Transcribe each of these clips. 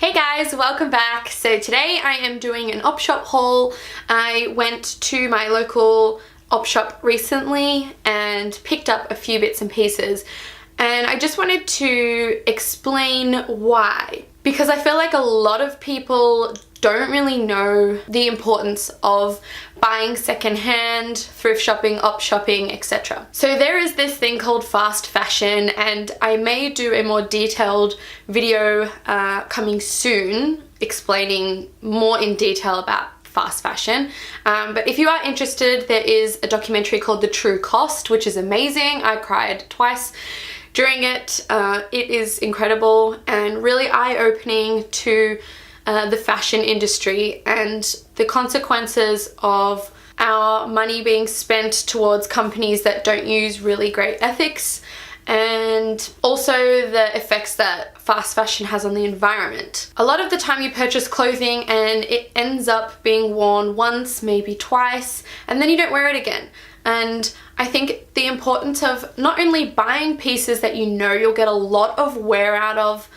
Hey guys, welcome back. So today I am doing an op shop haul. I went to my local op shop recently and picked up a few bits and pieces, and I just wanted to explain why, because I feel like a lot of people don't really know the importance of buying secondhand, thrift shopping, op shopping, etc. So there is this thing called fast fashion, and I may do a more detailed video coming soon explaining more in detail about fast fashion. But if you are interested, there is a documentary called The True Cost, which is amazing. I cried twice during it. It is incredible and really eye-opening to the fashion industry and the consequences of our money being spent towards companies that don't use really great ethics, and also the effects that fast fashion has on the environment. A lot of the time you purchase clothing and it ends up being worn once, maybe twice, and then you don't wear it again. And I think the importance of not only buying pieces that you know you'll get a lot of wear out of,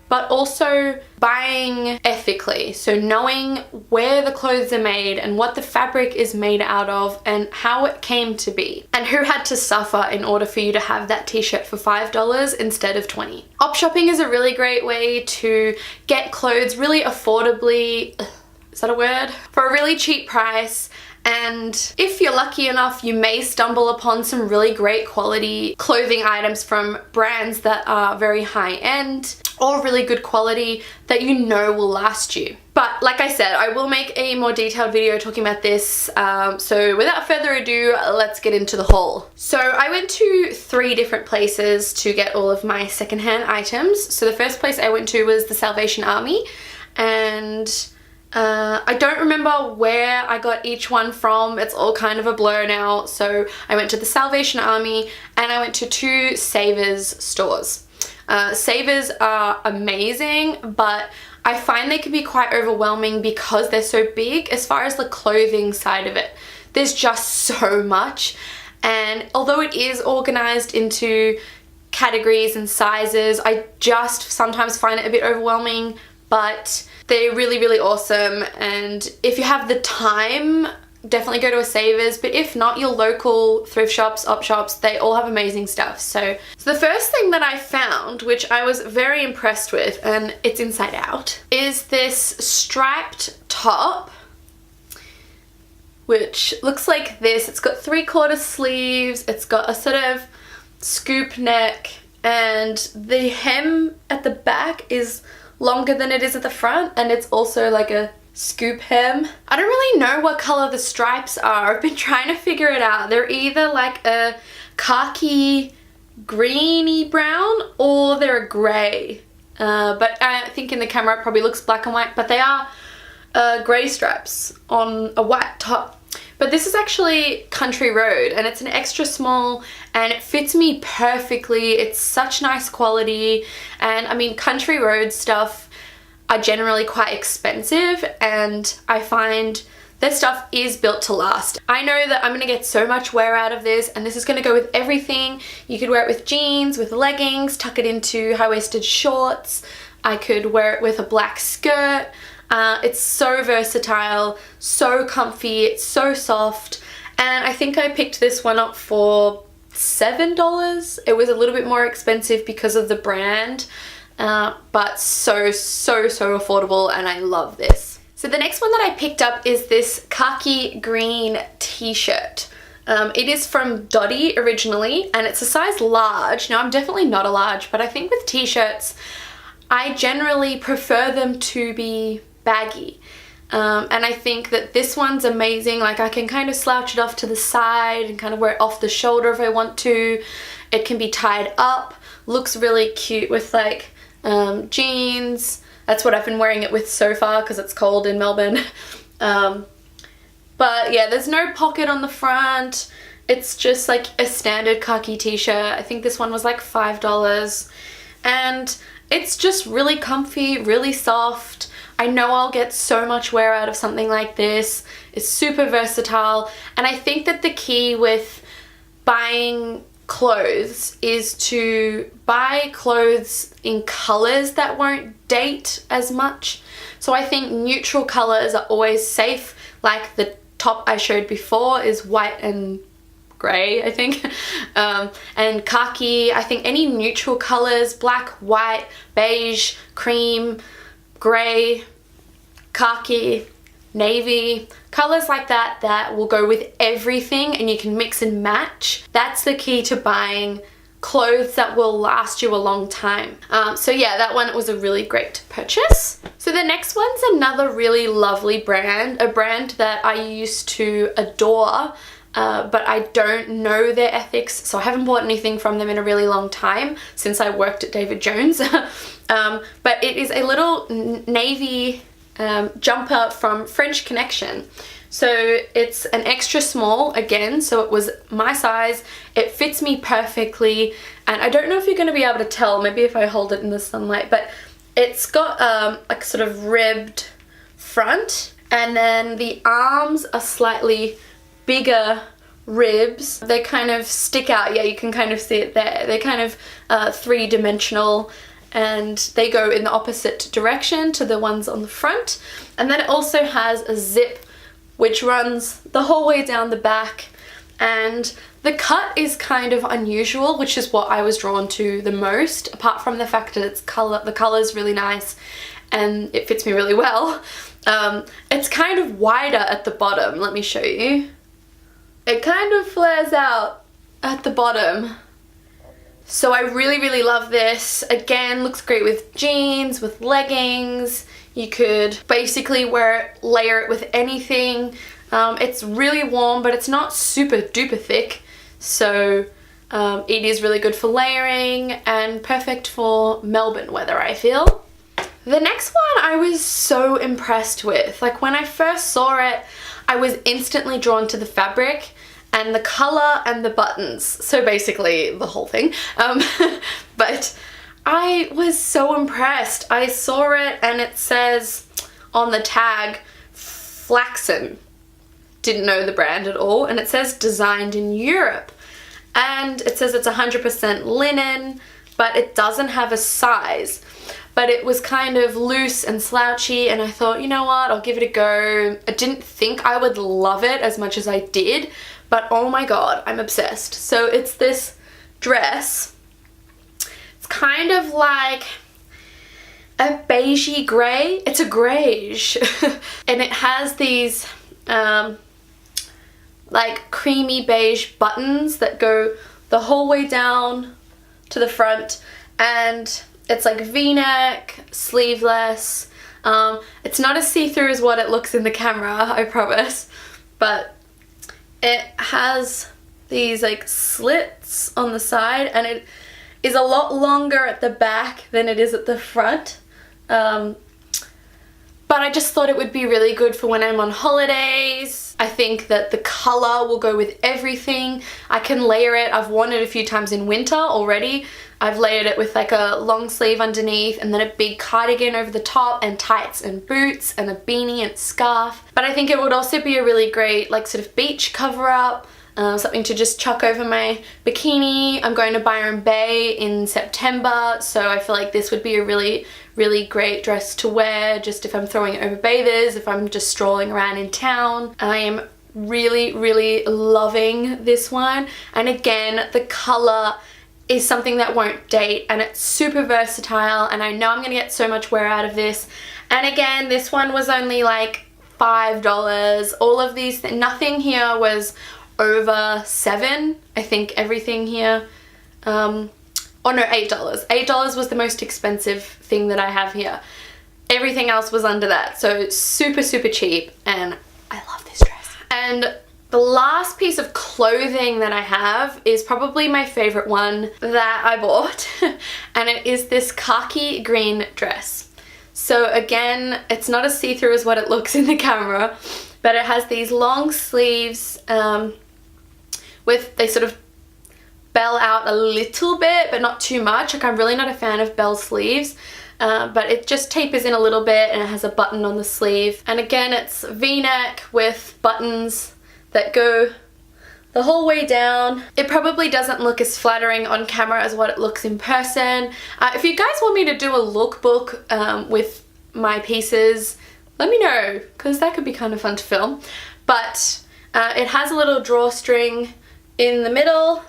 but also buying ethically. So knowing where the clothes are made and what the fabric is made out of and how it came to be and who had to suffer in order for you to have that t-shirt for $5 instead of $20. Op shopping is a really great way to get clothes really affordably, is that a word? For a really cheap price. And if you're lucky enough, you may stumble upon some really great quality clothing items from brands that are very high end or really good quality that you know will last you. But like I said, I will make a more detailed video talking about this. So without further ado, let's get into the haul. So I went to 3 different places to get all of my secondhand items. So the first place I went to was the Salvation Army, and I don't remember where I got each one from. It's all kind of a blur now. So I went to the Salvation Army and I went to 2 Savers stores. Savers are amazing, but I find they can be quite overwhelming because they're so big as far as the clothing side of it. There's just so much, and although it is organized into categories and sizes, I just sometimes find it a bit overwhelming, but they're really, really awesome. And if you have the time, definitely go to a Savers, but if not, your local thrift shops, op shops, they all have amazing stuff. So the first thing that I found, which I was very impressed with, and it's inside out, is this striped top, which looks like this. It's got 3/4 sleeves, it's got a sort of scoop neck, and the hem at the back is longer than it is at the front, and it's also like a scoop hem. I don't really know what color the stripes are. I've been trying to figure it out. They're either like a khaki greeny brown or they're a grey. But I think in the camera it probably looks black and white, but they are grey stripes on a white top. But this is actually Country Road, and it's an extra small, and it fits me perfectly. It's such nice quality, and I mean, Country Road stuff are generally quite expensive, and I find their stuff is built to last. I know that I'm gonna get so much wear out of this, and this is gonna go with everything. You could wear it with jeans, with leggings, tuck it into high-waisted shorts. I could wear it with a black skirt. It's so versatile, so comfy, it's so soft, and I think I picked this one up for $7. It was a little bit more expensive because of the brand, but so affordable, and I love this. So the next one that I picked up is this khaki green t-shirt. It is from Dottie originally, and it's a size large. Now I'm definitely not a large, but I think with t-shirts, I generally prefer them to be baggy. And I think that this one's amazing. Like, I can kind of slouch it off to the side and kind of wear it off the shoulder if I want to. It can be tied up, looks really cute with like jeans. That's what I've been wearing it with so far because it's cold in Melbourne. But yeah, there's no pocket on the front. It's just like a standard khaki t-shirt. I think this one was like $5, and it's just really comfy, really soft. I know I'll get so much wear out of something like this. It's super versatile, and I think that the key with buying clothes is to buy clothes in colours that won't date as much. So I think neutral colours are always safe, like the top I showed before is white and grey, I think, and khaki. I think any neutral colours, black, white, beige, cream, grey, khaki, navy, colours like that that will go with everything and you can mix and match. That's the key to buying clothes that will last you a long time. So yeah, that one was a really great purchase. So the next one's another really lovely brand, a brand that I used to adore, but I don't know their ethics, so I haven't bought anything from them in a really long time since I worked at David Jones. But it is a little navy jumper from French Connection. So it's an extra small again, so it was my size. It fits me perfectly, and I don't know if you're going to be able to tell, maybe if I hold it in the sunlight, but it's got like sort of ribbed front, and then the arms are slightly bigger ribs. They kind of stick out. Yeah, you can kind of see it there. They're kind of three-dimensional, and they go in the opposite direction to the ones on the front. And then it also has a zip which runs the whole way down the back, and the cut is kind of unusual, which is what I was drawn to the most, apart from the fact that the color's really nice and it fits me really well. It's kind of wider at the bottom. Let me show you. It kind of flares out at the bottom. So I really love this. Again, looks great with jeans, with leggings. You could basically layer it with anything. It's really warm, but it's not super duper thick. So it is really good for layering and perfect for Melbourne weather, I feel. The next one I was so impressed with. Like when I first saw it, I was instantly drawn to the fabric and the color and the buttons. So basically the whole thing. But I was so impressed. I saw it and it says on the tag flaxen. Didn't know the brand at all, and it says designed in Europe, and it says it's 100% linen, but it doesn't have a size. But it was kind of loose and slouchy, and I thought, you know what, I'll give it a go. I didn't think I would love it as much as I did, but oh my god, I'm obsessed. So it's this dress. It's kind of like a beigey grey. It's a greyish and it has these like creamy beige buttons that go the whole way down to the front, and it's like v-neck, sleeveless. It's not as see-through as what it looks in the camera, I promise, but it has these like slits on the side, and it is a lot longer at the back than it is at the front. But I just thought it would be really good for when I'm on holidays. I think that the color will go with everything. I can layer it. I've worn it a few times in winter already. I've layered it with like a long sleeve underneath and then a big cardigan over the top and tights and boots and a beanie and scarf. But I think it would also be a really great like sort of beach cover up. Something to just chuck over my bikini. I'm going to Byron Bay in September, so I feel like this would be a really great dress to wear just if I'm throwing it over bathers, if I'm just strolling around in town. I am really loving this one, and again, the color is something that won't date, and it's super versatile, and I know I'm gonna get so much wear out of this. And again, this one was only like $5. All of these, nothing here was over $7. I think everything here, oh no, $8. $8 was the most expensive thing that I have here. Everything else was under that, so super cheap, and I love this dress. And the last piece of clothing that I have is probably my favorite one that I bought, and it is this khaki green dress. So again, it's not as see-through as what it looks in the camera, but it has these long sleeves they sort of bell out a little bit, but not too much. Like, I'm really not a fan of bell sleeves, but it just tapers in a little bit, and it has a button on the sleeve. And again, it's v-neck with buttons that go the whole way down. It probably doesn't look as flattering on camera as what it looks in person. If you guys want me to do a lookbook with my pieces, let me know, because that could be kind of fun to film. But it has a little drawstring in the middle.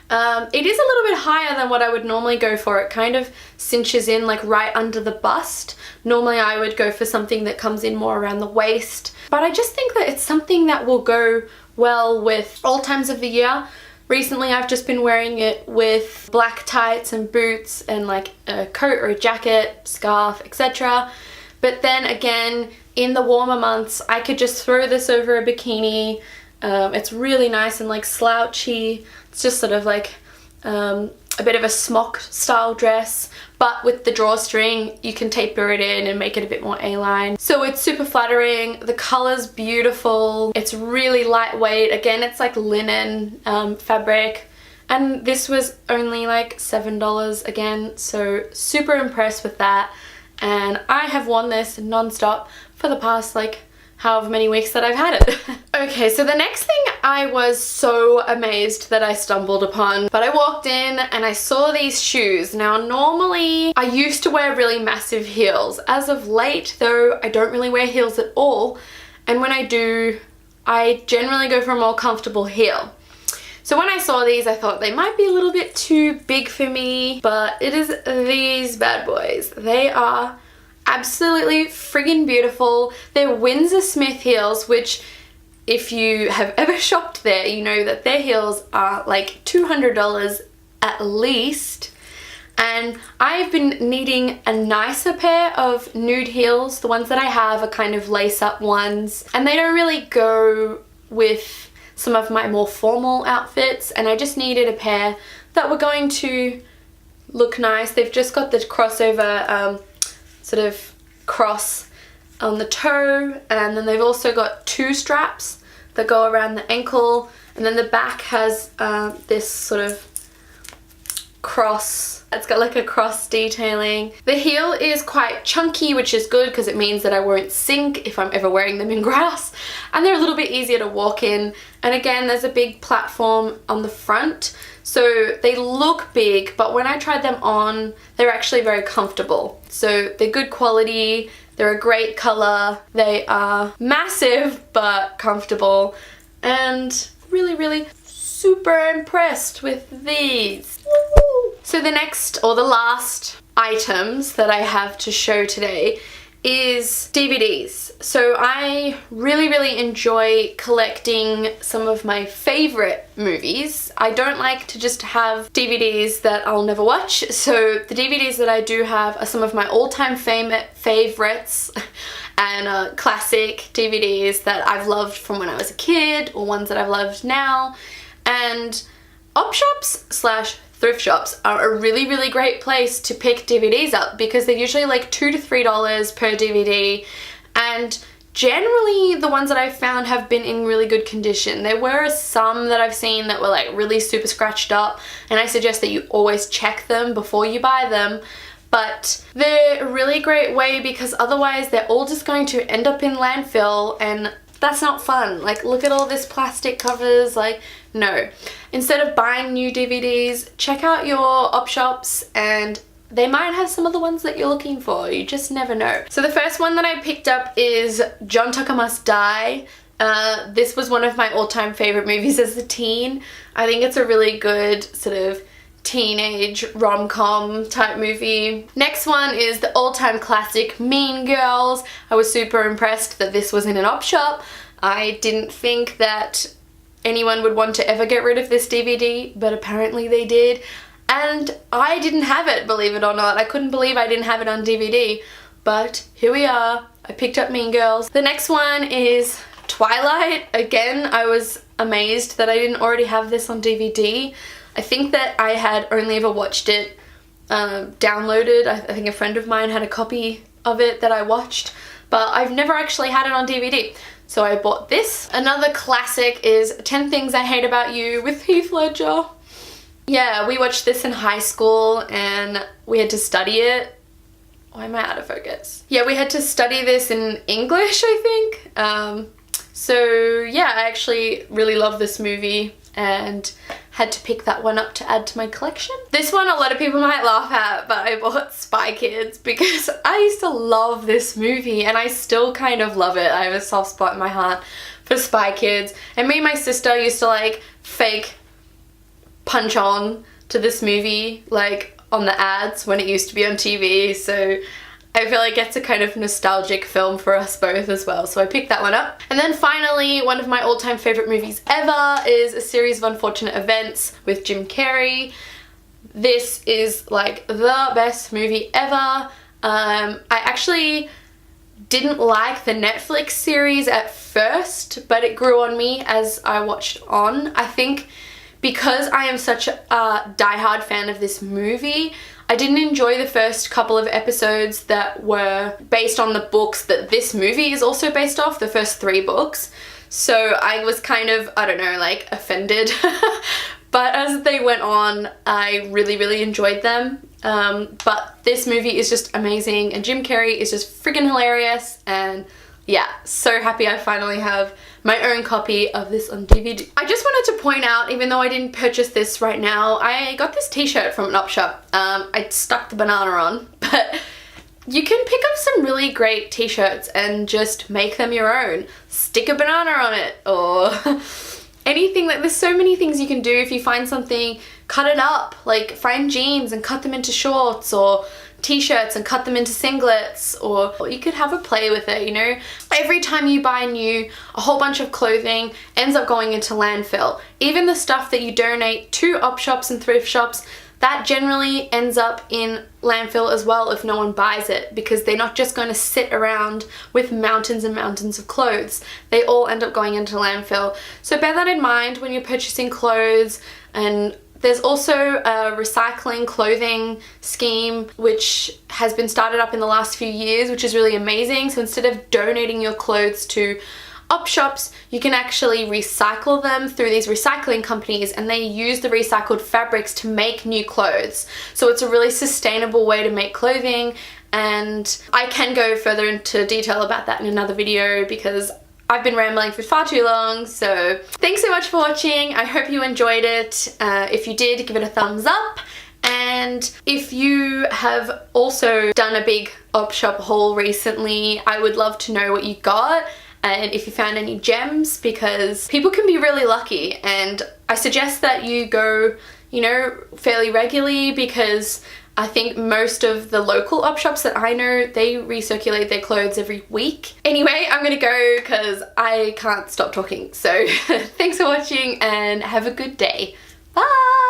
It is a little bit higher than what I would normally go for. It kind of cinches in like right under the bust. Normally I would go for something that comes in more around the waist, but I just think that it's something that will go well with all times of the year. Recently I've just been wearing it with black tights and boots and like a coat or a jacket, scarf, etc. But then again, in the warmer months, I could just throw this over a bikini. It's really nice and like slouchy. It's just sort of like a bit of a smock style dress, but with the drawstring you can taper it in and make it a bit more A-line. So it's super flattering. The color's beautiful. It's really lightweight. Again, it's like linen fabric. And this was only like $7 again, so super impressed with that. And I have worn this non-stop for the past like however many weeks that I've had it. Okay, so the next thing I was so amazed that I stumbled upon, but I walked in and I saw these shoes. Now normally I used to wear really massive heels. As of late though, I don't really wear heels at all. And when I do, I generally go for a more comfortable heel. So when I saw these, I thought they might be a little bit too big for me, but it is these bad boys. They are absolutely friggin' beautiful. They're Windsor Smith heels, which if you have ever shopped there, you know that their heels are like $200 at least. And I've been needing a nicer pair of nude heels. The ones that I have are kind of lace-up ones, and they don't really go with some of my more formal outfits, and I just needed a pair that were going to look nice. They've just got the crossover sort of cross on the toe, and then they've also got two straps that go around the ankle, and then the back has this sort of cross. It's got like a cross detailing. The heel is quite chunky, which is good because it means that I won't sink if I'm ever wearing them in grass, and they're a little bit easier to walk in. And again, there's a big platform on the front, so they look big, but when I tried them on, they're actually very comfortable. So they're good quality, they're a great color, they are massive but comfortable, and really super impressed with these. Woo! So the next, or the last items that I have to show today is DVDs. So I really enjoy collecting some of my favorite movies. I don't like to just have DVDs that I'll never watch, so the DVDs that I do have are some of my all-time favorites and classic DVDs that I've loved from when I was a kid, or ones that I've loved now. And op shops slash thrift shops are a really great place to pick DVDs up, because they're usually like $2 to $3 per DVD, and generally the ones that I've found have been in really good condition. There were some that I've seen that were like really super scratched up, and I suggest that you always check them before you buy them. But they're a really great way, because otherwise they're all just going to end up in landfill, and that's not fun. Like, look at all this plastic covers, like, no. Instead of buying new DVDs, check out your op shops, and they might have some of the ones that you're looking for. You just never know. So the first one that I picked up is John Tucker Must Die. This was one of my all-time favorite movies as a teen. I think it's a really good sort of teenage rom-com type movie. Next one is the all-time classic Mean Girls. I was super impressed that this was in an op shop. I didn't think that anyone would want to ever get rid of this DVD, but apparently they did. And I didn't have it, believe it or not. I couldn't believe I didn't have it on DVD, but here we are. I picked up Mean Girls. The next one is Twilight. Again, I was amazed that I didn't already have this on DVD. I think that I had only ever watched it downloaded. I think a friend of mine had a copy of it that I watched, but I've never actually had it on DVD. So I bought this. Another classic is 10 Things I Hate About You with Heath Ledger. Yeah, we watched this in high school and we had to study it. Why am I out of focus? Yeah, we had to study this in English, I think. So yeah, I actually really love this movie. and had to pick that one up to add to my collection. This one a lot of people might laugh at, but I bought Spy Kids because I used to love this movie and I still kind of love it. I have a soft spot in my heart for Spy Kids, and me and my sister used to like fake punch on to this movie like on the ads when it used to be on TV, so I feel like it's a kind of nostalgic film for us both as well, so I picked that one up. And then finally, one of my all-time favorite movies ever is A Series of Unfortunate Events with Jim Carrey. This is like the best movie ever. I actually didn't like the Netflix series at first, but it grew on me as I watched on. I think because I am such a diehard fan of this movie, I didn't enjoy the first couple of episodes that were based on the books that this movie is also based off, the first 3 books. So I was kind of, I don't know, like offended. But as they went on, I really enjoyed them. But this movie is just amazing, and Jim Carrey is just freaking hilarious, and yeah, so happy I finally have my own copy of this on DVD. I just wanted to point out, even though I didn't purchase this right now, I got this t-shirt from an op shop. I stuck the banana on, but you can pick up some really great t-shirts and just make them your own. Stick a banana on it, or anything. Like, there's so many things you can do. If you find something, cut it up. Like, find jeans and cut them into shorts, or t-shirts and cut them into singlets, or you could have a play with it, you know. Every time you buy new, a whole bunch of clothing ends up going into landfill. Even the stuff that you donate to op shops and thrift shops, that generally ends up in landfill as well if no one buys it, because they're not just going to sit around with mountains and mountains of clothes. They all end up going into landfill. So bear that in mind when you're purchasing clothes. And there's also a recycling clothing scheme which has been started up in the last few years, which is really amazing. So instead of donating your clothes to op shops, you can actually recycle them through these recycling companies, and they use the recycled fabrics to make new clothes. So it's a really sustainable way to make clothing, and I can go further into detail about that in another video because I've been rambling for far too long. So thanks so much for watching. I hope you enjoyed it. If you did, give it a thumbs up. And if you have also done a big op shop haul recently, I would love to know what you got and if you found any gems, because people can be really lucky, and I suggest that you go, you know, fairly regularly, because I think most of the local op shops that I know, they recirculate their clothes every week. Anyway, I'm gonna go because I can't stop talking. So thanks for watching and have a good day. Bye!